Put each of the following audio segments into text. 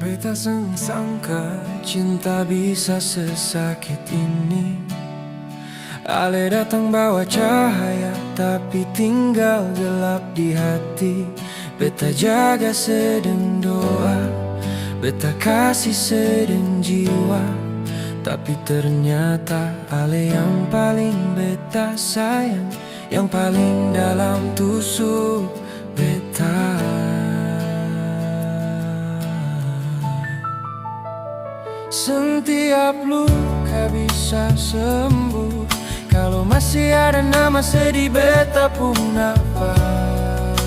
Beta sangka cinta bisa sesakit ini. Ale datang bawa cahaya, tapi tinggal gelap di hati. Beta jaga sedang doa, beta kasih sedang jiwa, tapi ternyata Ale yang paling beta sayang, yang paling dalam tusuk beta. Setiap luka bisa sembuh kalau masih ada nama sedih beta pun nafas.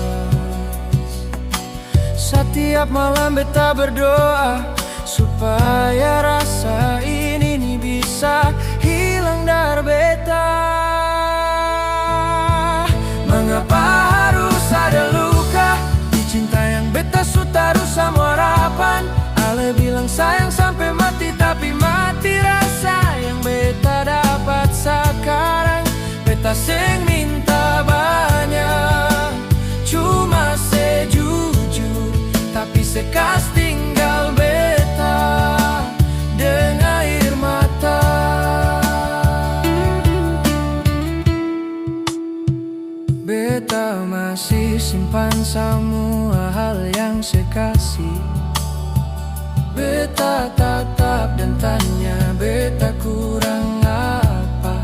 Setiap malam beta berdoa supaya rasa ini bisa hilang dari beta. Mengapa harus ada luka di cinta yang beta sudah rusak semua harapan? Ale bilang sayang sampai mati, tapi mati rasa yang beta dapat sekarang. Beta seng minta banyak, cuma sejujur, tapi sekas tinggal beta dengan air mata. Beta masih simpan semua hal yang sekasih. Beta tatap dan tanya, beta kurang apa?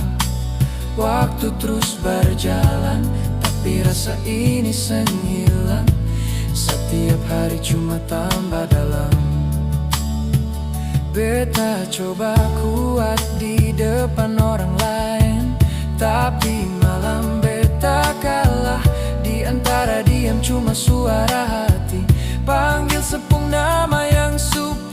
Waktu terus berjalan, tapi rasa ini seng hilang. Setiap hari cuma tambah dalam. Beta coba kuat di depan orang lain, tapi malam beta kalah. Di antara diam cuma suara hati panggil sepung nama yang supigi.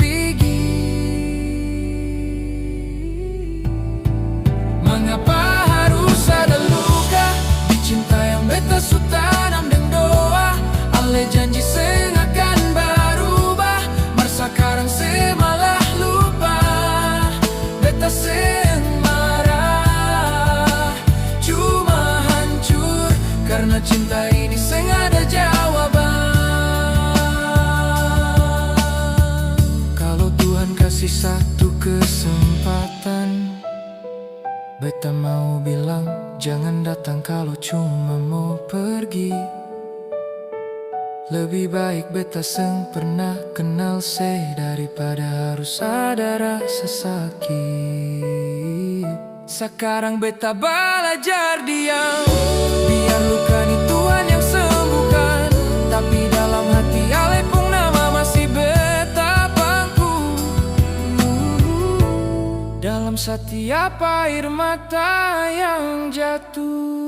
Mengapa harus ada luka di cinta yang beta sudah tanam dengan doa? Ale janji seng akan berubah, mar sekarang se malah lupa. Beta seng marah, cuma hancur karena cinta ini seng ada jawaban. Kasih satu kesempatan, beta mau bilang jangan datang kalau cuma mau pergi. Lebih baik beta seng pernah kenal se daripada harus ada rasa sakit. Sekarang beta belajar diam, biar luka ini Tuhan yang sembuhkan, tapi dalam hati Ale pun nama masih beta pangku. Dalam setiap air mata yang jatuh.